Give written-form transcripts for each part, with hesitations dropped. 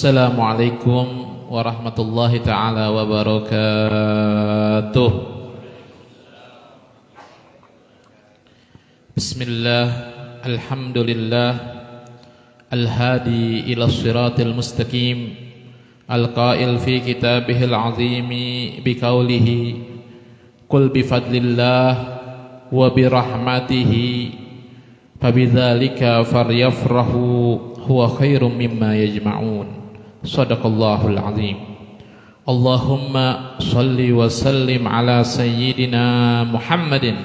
Assalamualaikum warahmatullahi ta'ala wabarakatuh. Bismillah, alhamdulillah, al-hadi ila siratil mustaqim, al-qail fi kitabihil azimi biqaulihi qul bifadlillah wa birahmatihi fabidzalika falyafrahu huwa khairum mimma yajma'un. Shadaqallahul azim. Allahumma salli wa sallim ala sayyidina Muhammadin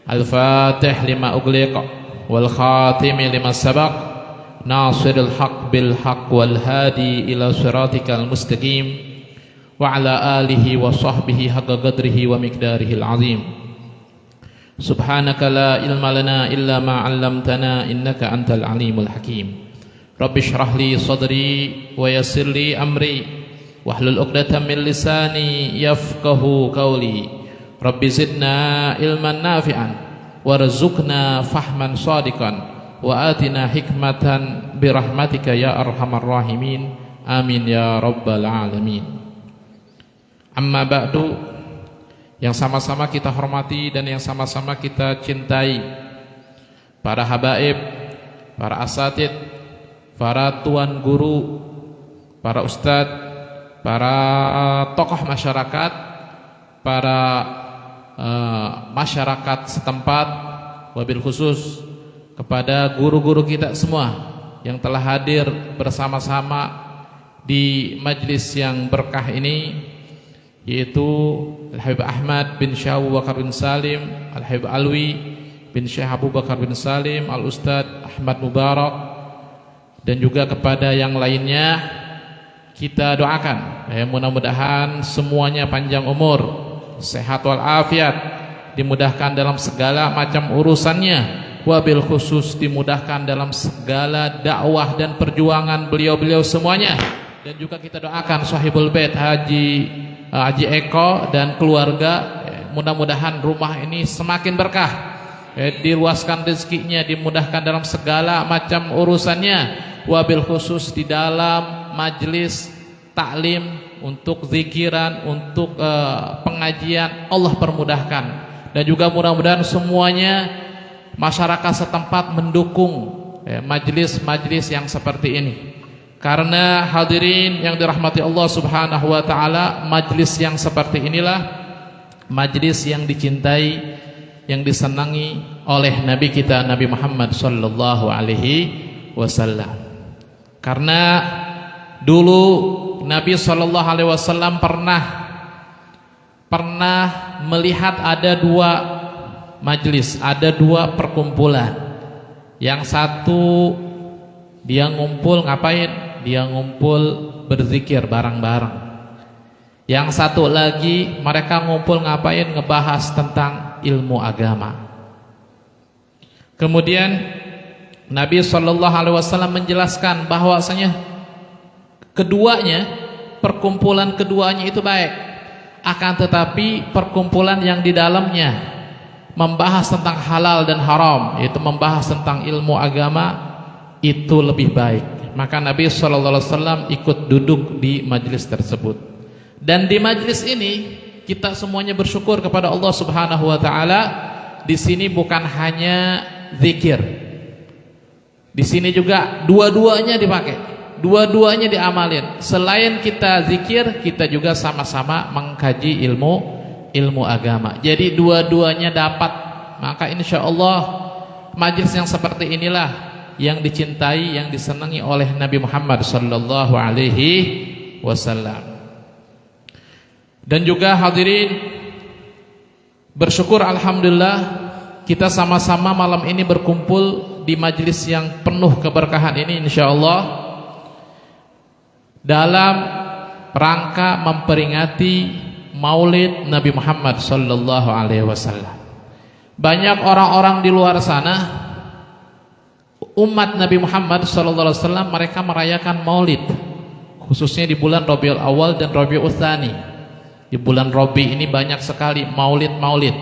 al-fatih lima ughliq wal khatim lima sabaq nasiril haq bil haq wal hadi ila siratikal mustaqim wa ala alihi wa sahbihi haqqa qadrihi wa miqdarihil azim. Subhanaka la ilma lana illa ma 'allamtana innaka antal alimul hakim. Rabbi shrah li sadri wa yassir li amri wahlul 'uqdatam min lisani yafqahu qawli. Rabbi zidna ilman nafi'an warzuqna fahman shadiqan wa atina hikmatan birahmatika ya arhamar rahimin. Amin ya rabbal alamin. Amma ba'du, yang sama-sama kita hormati dan yang sama-sama kita cintai para habaib, para asatid, para tuan guru, para ustadz, para tokoh masyarakat, para masyarakat setempat, wabil khusus kepada guru-guru kita semua yang telah hadir bersama-sama di majlis yang berkah ini, yaitu Al-Habib Ahmad bin Syekh Abu Bakar bin Salim, Al-Habib Alwi bin Syekh Abu Bakar bin Salim, Al-Ustadz Ahmad Mubarak, dan juga kepada yang lainnya. Kita doakan mudah-mudahan semuanya panjang umur, sehat walafiat, dimudahkan dalam segala macam urusannya, wabil khusus dimudahkan dalam segala dakwah dan perjuangan beliau-beliau semuanya. Dan juga kita doakan Sahibul Bait Haji Eko dan keluarga, mudah-mudahan rumah ini semakin berkah, diluaskan rezekinya, dimudahkan dalam segala macam urusannya, wabil khusus di dalam majlis taklim, untuk zikiran, untuk pengajian, Allah permudahkan. Dan juga mudah-mudahan semuanya masyarakat setempat mendukung majlis-majlis yang seperti ini. Karena hadirin yang dirahmati Allah Subhanahu wa taala, majlis yang seperti inilah majlis yang dicintai, yang disenangi oleh Nabi kita Nabi Muhammad sallallahu alaihi wasallam. Karena dulu Nabi sallallahu alaihi wasallam pernah melihat ada dua majlis, ada dua perkumpulan. Yang satu dia ngumpul ngapain? Dia ngumpul berzikir bareng-bareng. Yang satu lagi mereka ngumpul ngapain? Ngebahas tentang ilmu agama. Kemudian Nabi SAW menjelaskan bahwasanya keduanya, perkumpulan keduanya itu baik, akan tetapi perkumpulan yang di dalamnya membahas tentang halal dan haram, yaitu membahas tentang ilmu agama, itu lebih baik. Maka Nabi SAW ikut duduk di majlis tersebut. Dan di majlis ini kita semuanya bersyukur kepada Allah Subhanahu wa taala. Di sini bukan hanya zikir. Di sini juga dua-duanya dipakai, dua-duanya diamalin. Selain kita zikir, kita juga sama-sama mengkaji ilmu agama. Jadi dua-duanya dapat. Maka insya Allah majlis yang seperti inilah yang dicintai, yang disenangi oleh Nabi Muhammad sallallahu alaihi wasallam. Dan juga hadirin, bersyukur alhamdulillah kita sama-sama malam ini berkumpul di majlis yang penuh keberkahan ini insyaallah dalam rangka memperingati Maulid Nabi Muhammad sallallahu alaihi wasallam. Banyak orang-orang di luar sana, umat Nabi Muhammad SAW, mereka merayakan Maulid, khususnya di bulan Rabiul Awal dan Rabiul Tsani. Di bulan Rabi ini banyak sekali maulid-maulid.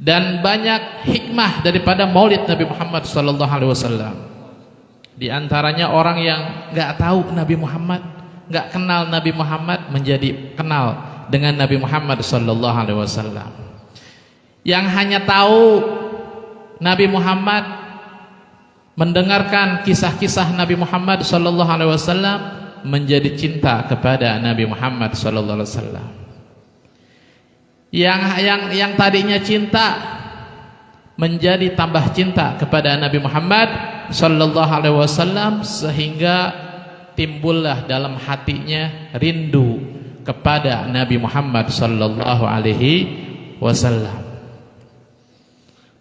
Dan banyak hikmah daripada Maulid Nabi Muhammad SAW. Di antaranya orang yang nggak tahu Nabi Muhammad, nggak kenal Nabi Muhammad menjadi kenal dengan Nabi Muhammad sallallahu alaihi wasallam. Yang hanya tahu Nabi Muhammad, mendengarkan kisah-kisah Nabi Muhammad sallallahu alaihi wasallam, menjadi cinta kepada Nabi Muhammad sallallahu alaihi wasallam. Yang tadinya cinta menjadi tambah cinta kepada Nabi Muhammad sallallahu alaihi wasallam, sehingga timbullah dalam hatinya rindu kepada Nabi Muhammad sallallahu alaihi wasallam.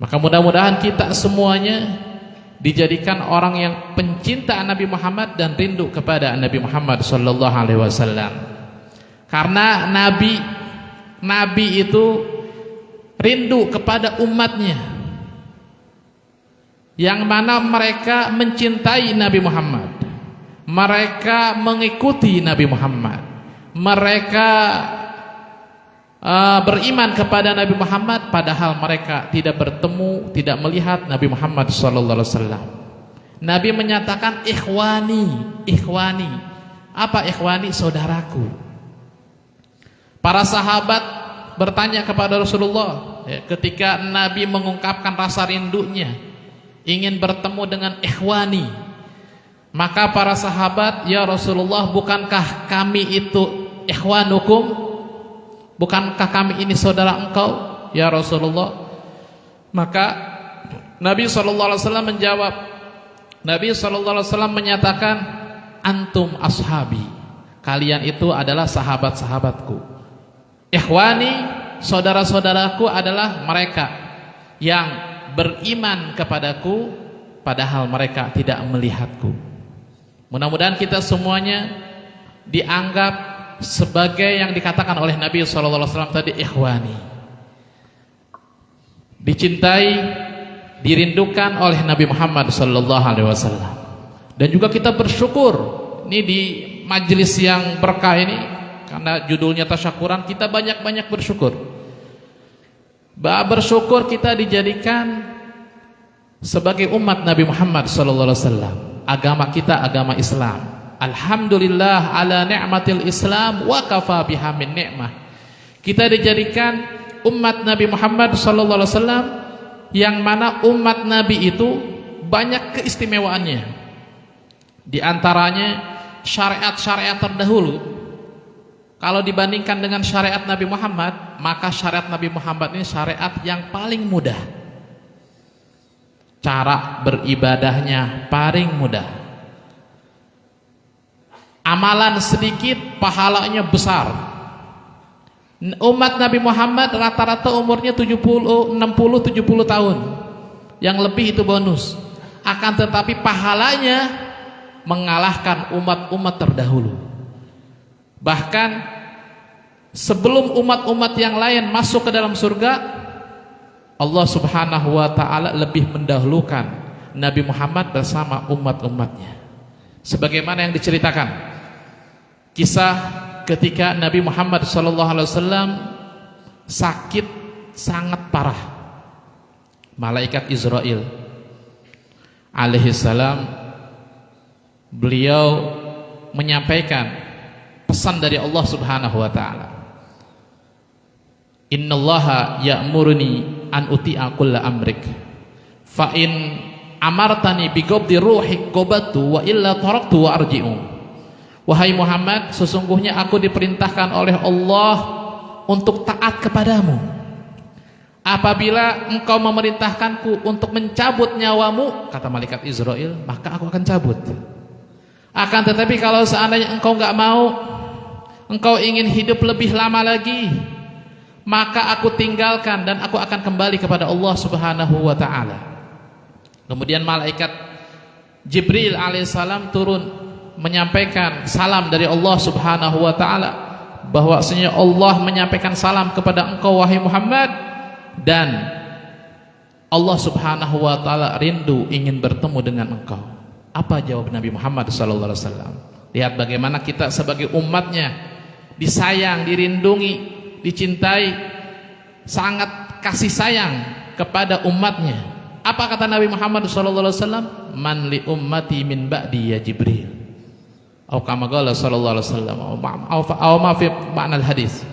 Maka mudah-mudahan kita semuanya dijadikan orang yang pencinta Nabi Muhammad dan rindu kepada Nabi Muhammad sallallahu alaihi wasallam. Karena Nabi itu rindu kepada umatnya, yang mana mereka mencintai Nabi Muhammad, mereka mengikuti Nabi Muhammad, mereka beriman kepada Nabi Muhammad, padahal mereka tidak bertemu, tidak melihat Nabi Muhammad sallallahu alaihi wasallam. Nabi menyatakan ikhwani. Apa ikhwani? Saudaraku. Para sahabat bertanya kepada Rasulullah ketika Nabi mengungkapkan rasa rindunya ingin bertemu dengan ikhwani. Maka para sahabat, ya Rasulullah, bukankah kami itu ikhwanukum? Bukankah kami ini saudara engkau, ya Rasulullah? Maka Nabi SAW menjawab, Nabi SAW menyatakan, antum ashabi, kalian itu adalah sahabat-sahabatku. Ikhwani, saudara-saudaraku adalah mereka yang beriman kepadaku padahal mereka tidak melihatku. Mudah-mudahan kita semuanya dianggap sebagai yang dikatakan oleh Nabi SAW tadi, ikhwani, dicintai, dirindukan oleh Nabi Muhammad SAW. Dan juga kita bersyukur ini di majelis yang berkah ini, karena judulnya tasyakuran, kita banyak-banyak bersyukur. Bersyukur kita dijadikan sebagai umat Nabi Muhammad SAW. Agama kita agama Islam. Alhamdulillah ala ni'matil Islam wa kafa biha min ni'mah. Kita dijadikan umat Nabi Muhammad SAW, yang mana umat Nabi itu banyak keistimewaannya. Di antaranya syariat-syariat terdahulu, kalau dibandingkan dengan syariat Nabi Muhammad, maka syariat Nabi Muhammad ini syariat yang paling mudah. Cara beribadahnya paling mudah. Amalan sedikit, pahalanya besar. Umat Nabi Muhammad rata-rata umurnya 60-70 tahun. Yang lebih itu bonus. Akan tetapi pahalanya mengalahkan umat-umat terdahulu. Bahkan sebelum umat-umat yang lain masuk ke dalam surga, Allah Subhanahu wa ta'ala lebih mendahulukan Nabi Muhammad bersama umat-umatnya. Sebagaimana yang diceritakan kisah ketika Nabi Muhammad SAW sakit sangat parah. Malaikat Israel alaihissalam, beliau menyampaikan pesan dari Allah Subhanahu wa ta'ala. Innallaha ya'muruni an uti'a kulla amrik fa in amartani biqabdi ruhi qabatu wa illa taraktu wa arji'u. Wahai Muhammad, sesungguhnya aku diperintahkan oleh Allah untuk taat kepadamu. Apabila engkau memerintahkanku untuk mencabut nyawamu, kata malaikat Israel, maka aku akan cabut. Akan tetapi kalau seandainya engkau enggak mau, engkau ingin hidup lebih lama lagi, maka aku tinggalkan dan aku akan kembali kepada Allah Subhanahu wa ta'ala. Kemudian malaikat Jibril alaihissalam turun menyampaikan salam dari Allah Subhanahu wa ta'ala, bahwasanya Allah menyampaikan salam kepada engkau wahai Muhammad, dan Allah Subhanahu wa ta'ala rindu ingin bertemu dengan engkau. Apa jawab Nabi Muhammad SAW? Lihat bagaimana kita sebagai umatnya disayang, dirindungi, dicintai, sangat kasih sayang kepada umatnya. Apa kata Nabi Muhammad SAW? Man li ummati min ba'di ya Jibril. Atau kama qala sallallahu alaihi wasallam, atau ma fi makna hadis.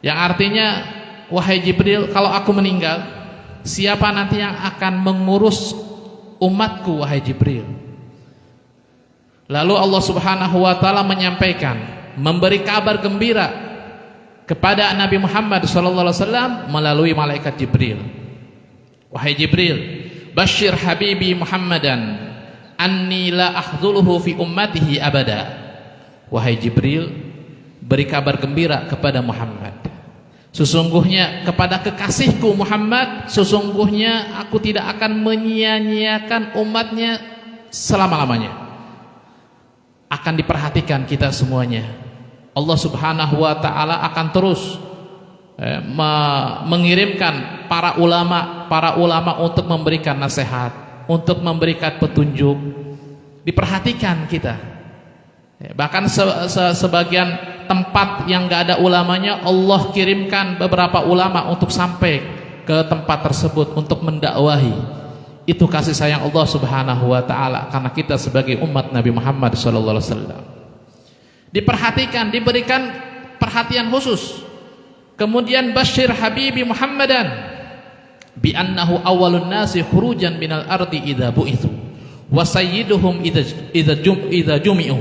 Yang artinya, wahai Jibril, kalau aku meninggal, siapa nanti yang akan mengurus umatku, wahai Jibril? Lalu Allah Subhanahu wa taala menyampaikan, memberi kabar gembira kepada Nabi Muhammad SAW melalui malaikat Jibril. Wahai Jibril, basyir habibi Muhammadan anni la akhdhuluhu fi ummatihi abada. Wahai Jibril, beri kabar gembira kepada Muhammad, sesungguhnya kepada kekasihku Muhammad, sesungguhnya aku tidak akan menyia-nyiakan umatnya selama-lamanya. Akan diperhatikan kita semuanya. Allah Subhanahu wa taala akan terus mengirimkan para ulama untuk memberikan nasihat, untuk memberikan petunjuk. Diperhatikan kita. Bahkan sebagian tempat yang gak ada ulamanya, Allah kirimkan beberapa ulama untuk sampai ke tempat tersebut untuk mendakwahi. Itu kasih sayang Allah Subhanahu wa taala karena kita sebagai umat Nabi Muhammad SAW. Diperhatikan, diberikan perhatian khusus. Kemudian basyir habibi Muhammadan bi annahu awwalun nasi khurujan minal ardi idza bu'itsu wa sayyiduhum idza jumi'u.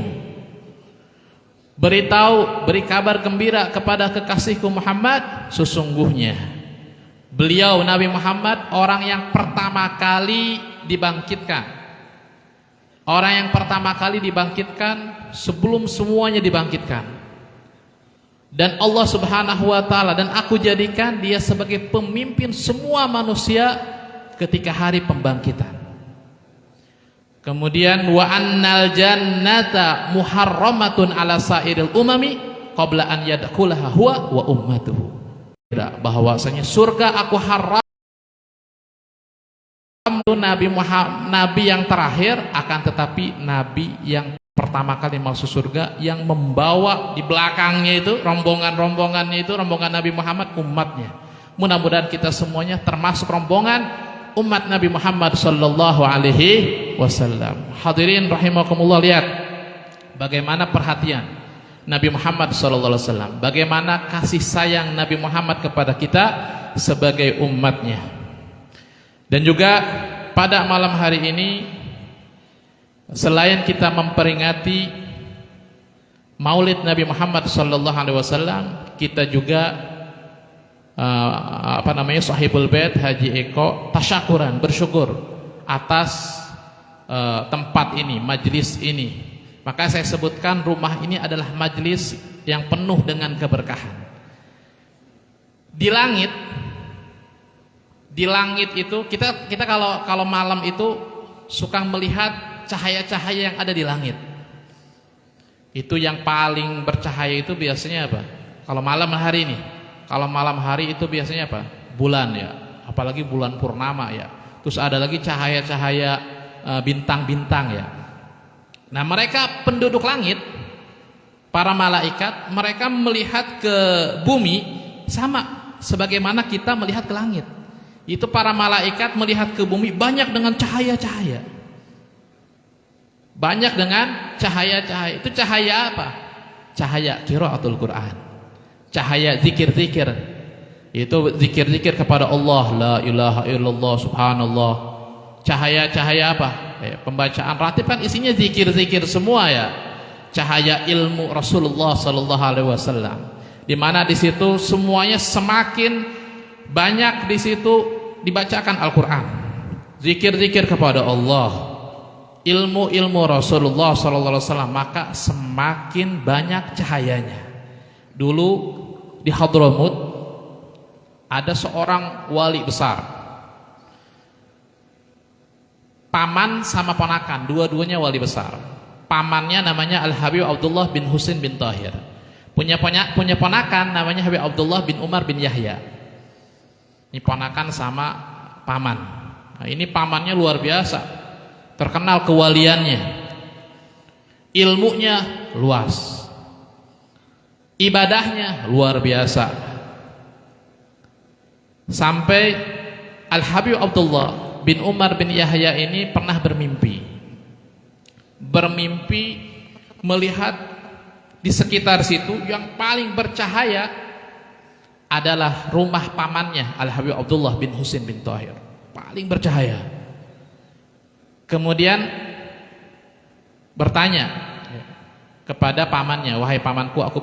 Beritahu, beri kabar gembira kepada kekasihku Muhammad, sesungguhnya beliau Nabi Muhammad orang yang pertama kali dibangkitkan. Orang yang pertama kali dibangkitkan sebelum semuanya dibangkitkan. Dan Allah Subhanahu wa taala, dan aku jadikan dia sebagai pemimpin semua manusia ketika hari pembangkitan. Kemudian wa annal jannata muharramatun ala sairil umami qabla an yadkhulaha huwa wa ummatuhu. Bahwasanya surga aku haram Nabi Muhammad, nabi yang terakhir, akan tetapi nabi yang pertama kali masuk surga, yang membawa di belakangnya itu rombongan-rombongannya itu rombongan Nabi Muhammad, umatnya. Mudah-mudahan kita semuanya termasuk rombongan umat Nabi Muhammad sallallahu alaihi wasallam. Hadirin rahimakumullah, lihat bagaimana perhatian Nabi Muhammad sallallahu alaihi wasallam, bagaimana kasih sayang Nabi Muhammad kepada kita sebagai umatnya. Dan juga pada malam hari ini, selain kita memperingati Maulid Nabi Muhammad sallallahu alaihi wasallam, kita juga Sahibul Bait Haji Eko tasyakuran, bersyukur atas tempat ini, majlis ini. Maka saya sebutkan rumah ini adalah majlis yang penuh dengan keberkahan. Di langit itu kita kalau malam itu suka melihat cahaya-cahaya yang ada di langit. Itu yang paling bercahaya itu biasanya apa? Kalau malam hari ini. Kalau malam hari itu biasanya apa? Bulan ya. Apalagi bulan purnama ya. Terus ada lagi cahaya-cahaya bintang-bintang ya. Nah, mereka penduduk langit, para malaikat, mereka melihat ke bumi sama sebagaimana kita melihat ke langit. Itu para malaikat melihat ke bumi banyak dengan cahaya-cahaya. Banyak dengan cahaya-cahaya. Itu cahaya apa? Cahaya qiraatul Quran. Cahaya zikir-zikir. Itu zikir-zikir kepada Allah, la ilaha illallah, subhanallah. Cahaya-cahaya apa? Pembacaan ratib kan isinya zikir-zikir semua ya. Cahaya ilmu Rasulullah sallallahu alaihi wasallam. Di mana di situ semuanya semakin banyak di situ dibacakan Al-Qur'an. Zikir-zikir kepada Allah. Ilmu-ilmu Rasulullah sallallahu alaihi wasallam, maka semakin banyak cahayanya. Dulu di Hadramut ada seorang wali besar, paman sama ponakan, dua-duanya wali besar. Pamannya namanya Al-Habib Abdullah bin Husain bin Tahir, punya ponakan namanya Habib Abdullah bin Umar bin Yahya. Ini ponakan sama paman. Nah, ini pamannya luar biasa, terkenal kewaliannya, ilmunya luas, ibadahnya luar biasa. Sampai Al-Habib Abdullah bin Umar bin Yahya ini pernah bermimpi melihat di sekitar situ yang paling bercahaya adalah rumah pamannya Al-Habib Abdullah bin Husain bin Thahir, paling bercahaya. Kemudian bertanya kepada pamannya, wahai pamanku, aku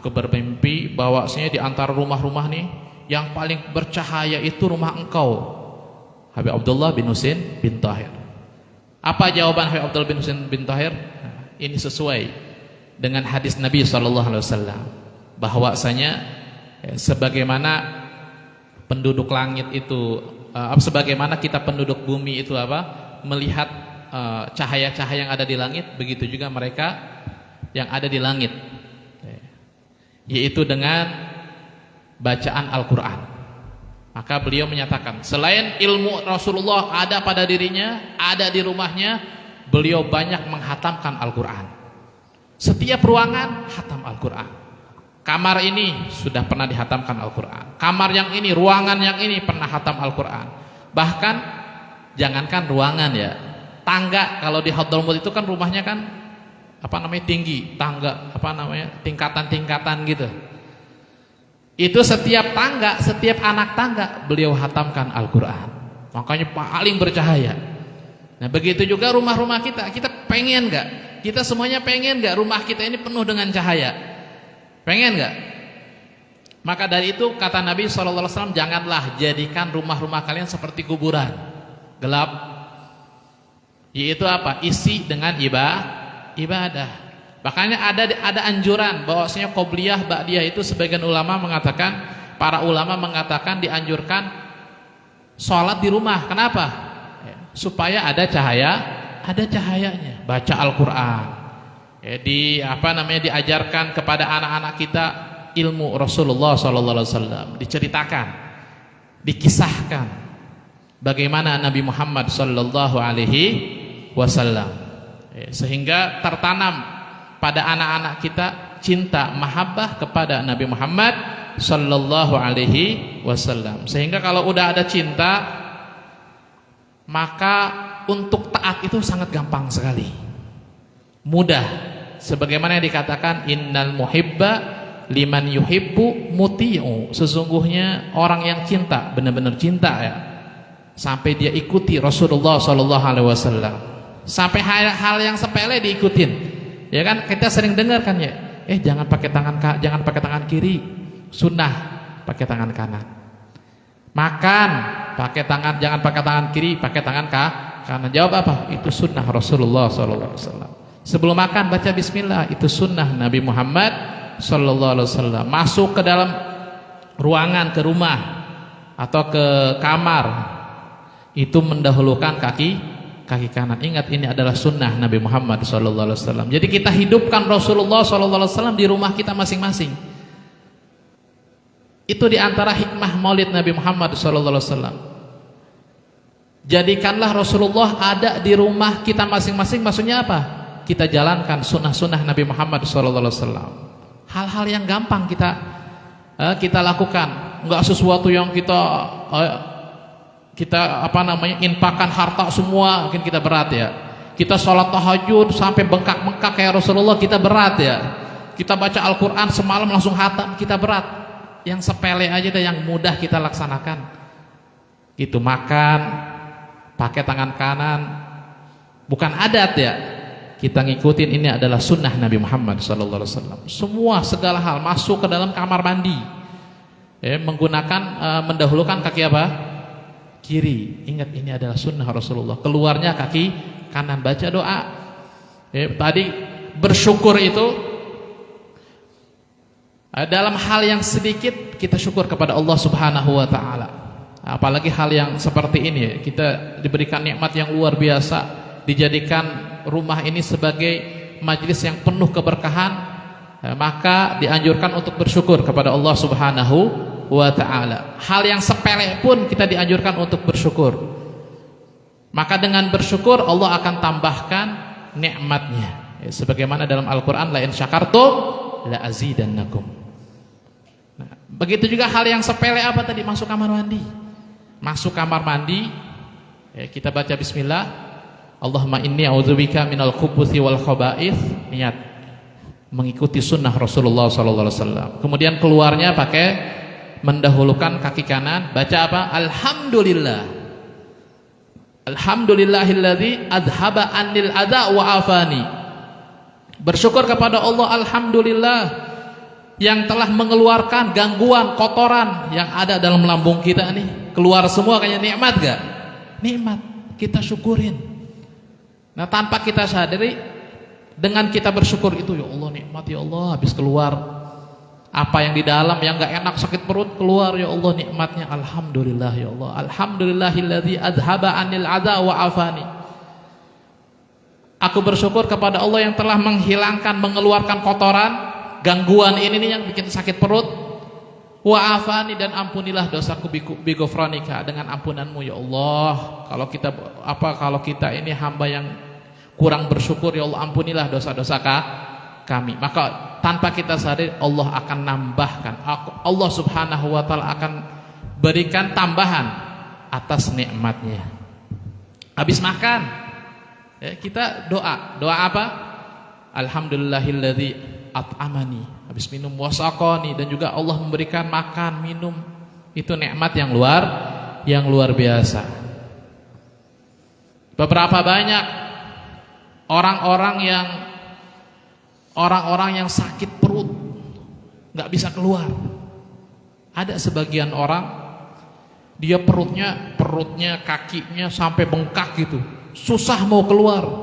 bermimpi bahwasanya di antara rumah-rumah nih yang paling bercahaya itu rumah engkau, Habib Abdullah bin Husain bin Thahir. Apa jawaban Habib Abdullah bin Husain bin Thahir? Ini sesuai dengan hadis Nabi SAW, bahwasanya sebagaimana penduduk langit itu, sebagaimana kita penduduk bumi itu melihat cahaya-cahaya yang ada di langit, begitu juga mereka yang ada di langit, yaitu dengan bacaan Al-Quran. Maka beliau menyatakan, selain ilmu Rasulullah ada pada dirinya, ada di rumahnya, beliau banyak menghatamkan Al-Quran. Setiap ruangan hatam Al-Quran. Kamar ini sudah pernah dihatamkan Al-Quran, kamar yang ini, ruangan yang ini pernah hatam Al-Quran. Bahkan jangankan ruangan ya, tangga. Kalau di Hadramaut itu kan rumahnya kan tinggi, tangga tingkatan-tingkatan gitu. Itu setiap tangga, setiap anak tangga beliau hatamkan Al-Quran. Makanya paling bercahaya. Nah begitu juga rumah-rumah kita. Kita pengen gak? Kita semuanya pengen gak rumah kita ini penuh dengan cahaya? Pengen gak? Maka dari itu kata Nabi SAW, janganlah jadikan rumah-rumah kalian seperti kuburan gelap. Yaitu apa? Isi dengan ibadah. Makanya ada anjuran bahwasanya qobliyah ba'diyah itu sebagian ulama mengatakan, para ulama mengatakan dianjurkan sholat di rumah. Kenapa? Supaya ada cahayanya. Baca Al-Quran. Diajarkan kepada anak-anak kita ilmu Rasulullah SAW, diceritakan, dikisahkan bagaimana Nabi Muhammad SAW, sehingga tertanam pada anak-anak kita cinta mahabbah kepada Nabi Muhammad SAW. Sehingga kalau udah ada cinta, maka untuk taat itu sangat gampang sekali, mudah. Sebagaimana yang dikatakan, innal muhibba liman yuhibbu muti'u. Sesungguhnya orang yang cinta, benar-benar cinta ya, sampai dia ikuti Rasulullah SAW. Sampai hal yang sepele diikutin. Ya kan, kita sering dengar kan ya, jangan pakai tangan kiri, sunnah pakai tangan kanan. Makan jangan pakai tangan kiri, pakai tangan kanan. Jawab apa? Itu sunnah Rasulullah SAW. Sebelum makan baca bismillah, itu sunnah Nabi Muhammad SAW. Masuk ke dalam ruangan, ke rumah atau ke kamar, itu mendahulukan kaki kanan. Ingat, ini adalah sunnah Nabi Muhammad SAW. Jadi kita hidupkan Rasulullah SAW di rumah kita masing-masing. Itu diantara hikmah maulid Nabi Muhammad SAW. Jadikanlah Rasulullah ada di rumah kita masing-masing. Maksudnya apa? Kita jalankan sunnah-sunnah Nabi Muhammad SAW. Hal-hal yang gampang kita lakukan. Enggak sesuatu yang kita infakkan harta semua, mungkin kita berat ya. Kita sholat tahajud sampai bengkak-bengkak kayak Rasulullah, kita berat ya. Kita baca Al-Quran semalam langsung khatam, kita berat. Yang sepele aja deh, yang mudah kita laksanakan. Itu makan pakai tangan kanan, bukan adat ya. Kita ngikutin, ini adalah sunnah Nabi Muhammad SAW. Semua segala hal, masuk ke dalam kamar mandi, mendahulukan kaki kiri. Ingat, ini adalah sunnah Rasulullah. Keluarnya kaki kanan, baca doa. Tadi bersyukur itu dalam hal yang sedikit kita syukur kepada Allah Subhanahu wa taala. Apalagi hal yang seperti ini, kita diberikan nikmat yang luar biasa, dijadikan rumah ini sebagai majelis yang penuh keberkahan, maka dianjurkan untuk bersyukur kepada Allah Subhanahu wa ta'ala. Hal yang sepele pun kita dianjurkan untuk bersyukur. Maka dengan bersyukur Allah akan tambahkan nikmatnya. Sebagaimana dalam Al-Quran, la in syakartum la azidannakum. Begitu juga hal yang sepele apa tadi, masuk kamar mandi. masuk kamar mandi, kita baca bismillah, Allahumma inni a'udzubika minal khubuthi wal khaba'ith, niat mengikuti sunnah Rasulullah SAW. Kemudian keluarnya pakai mendahulukan kaki kanan, baca apa? Alhamdulillah, alhamdulillahilladzi adhaba anil adza wa afani. Bersyukur kepada Allah, alhamdulillah, yang telah mengeluarkan gangguan, kotoran yang ada dalam lambung kita nih. Keluar semua, kayaknya nikmat gak? Nikmat, kita syukurin. Nah, tanpa kita sadari, dengan kita bersyukur itu, ya Allah nikmat, ya Allah, habis keluar apa yang di dalam yang gak enak, sakit perut, keluar, ya Allah nikmatnya, alhamdulillah, ya Allah, alhamdulillahilladzi adhaba anil adza wa afani. Aku bersyukur kepada Allah yang telah menghilangkan, mengeluarkan kotoran, gangguan ini nih yang bikin sakit perut. Wa afani, dan ampunilah dosaku bigofranika, dengan ampunanmu ya Allah. Kalau kita ini hamba yang kurang bersyukur, ya Allah ampunilah dosa-dosa kami. Maka tanpa kita sadar, Allah akan nambahkan, Allah subhanahu wa ta'ala akan berikan tambahan atas nikmatnya. Habis makan, kita doa apa? Alhamdulillahilladzi at'amani, habis minum wasaqani, dan juga Allah memberikan makan, minum, itu nikmat yang luar biasa. Beberapa banyak orang-orang yang sakit perut, nggak bisa keluar. Ada sebagian orang, dia perutnya, kakinya sampai bengkak gitu, susah mau keluar.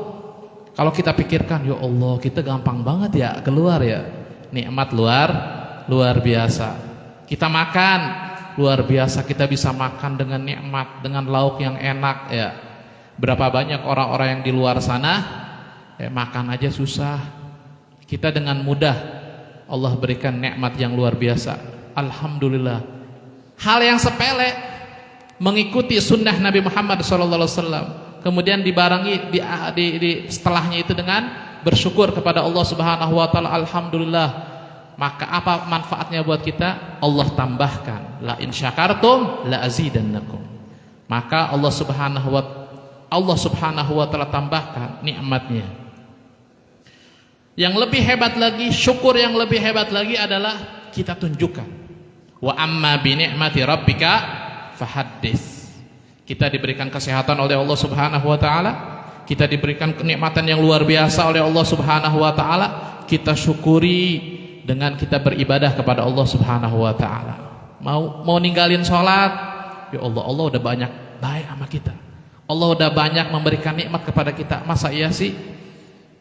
Kalau kita pikirkan, ya Allah, kita gampang banget ya keluar ya. Nikmat luar biasa. Kita makan, luar biasa, kita bisa makan dengan nikmat, dengan lauk yang enak ya. Berapa banyak orang-orang yang di luar sana makan aja susah. Kita dengan mudah Allah berikan nikmat yang luar biasa. Alhamdulillah. Hal yang sepele, mengikuti sunnah Nabi Muhammad SAW, kemudian dibarengi setelahnya itu dengan bersyukur kepada Allah Subhanahu wa ta'ala, alhamdulillah. Maka apa manfaatnya buat kita? Allah tambahkan, la in syakartum la azidannakum. Maka Allah Subhanahu wa ta'ala tambahkan nikmatnya. Yang lebih hebat lagi, syukur yang lebih hebat lagi adalah kita tunjukkan. Wa amma bi ni'mati rabbika fahaddits. Kita diberikan kesehatan oleh Allah Subhanahu wa ta'ala, kita diberikan kenikmatan yang luar biasa oleh Allah Subhanahu wa ta'ala. Kita syukuri dengan kita beribadah kepada Allah Subhanahu wa ta'ala. Mau ninggalin sholat, ya Allah udah banyak baik sama kita, Allah udah banyak memberikan nikmat kepada kita. Masa iya sih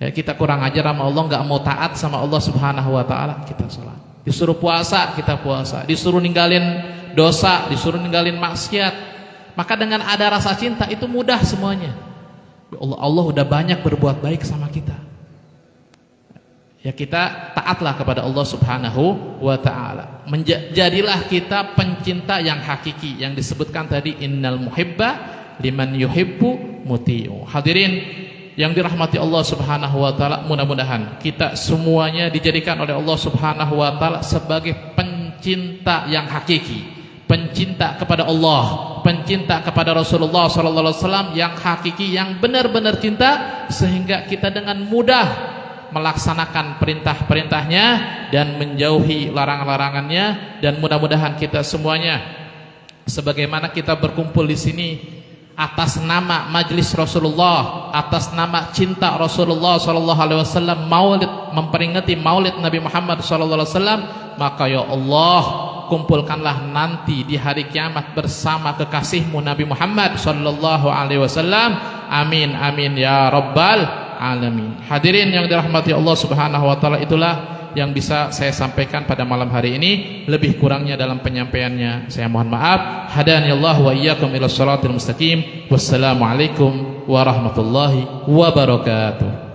kita kurang ajar sama Allah, gak mau taat sama Allah Subhanahu wa ta'ala, kita sholat. Disuruh puasa, kita puasa. Disuruh ninggalin dosa, disuruh ninggalin maksiat. Maka dengan ada rasa cinta itu mudah semuanya. Ya Allah udah banyak berbuat baik sama kita. Ya kita taatlah kepada Allah Subhanahu wa ta'ala. Jadilah kita pencinta yang hakiki, yang disebutkan tadi, innal muhibba liman yuhibbu muti'u. Hadirin yang dirahmati Allah Subhanahu wa ta'ala, mudah-mudahan kita semuanya dijadikan oleh Allah Subhanahu wa ta'ala sebagai pencinta yang hakiki, pencinta kepada Allah, pencinta kepada Rasulullah SAW yang hakiki, yang benar-benar cinta, sehingga kita dengan mudah melaksanakan perintah-perintahnya dan menjauhi larangan-larangannya. Dan mudah-mudahan kita semuanya, sebagaimana kita berkumpul di sini atas nama Majlis Rasulullah, atas nama cinta Rasulullah SAW, maulid, memperingati maulid Nabi Muhammad SAW, maka ya Allah, kumpulkanlah nanti di hari kiamat bersama kekasihmu Nabi Muhammad SAW. Amin amin ya rabbal alamin. Hadirin yang dirahmati Allah Subhanahu wa ta'ala, itulah yang bisa saya sampaikan pada malam hari ini. Lebih kurangnya dalam penyampaiannya saya mohon maaf. Hadaniyallahu wa iyyakum ila shiratal mustaqim. Wassalamualaikum warahmatullahi wabarakatuh.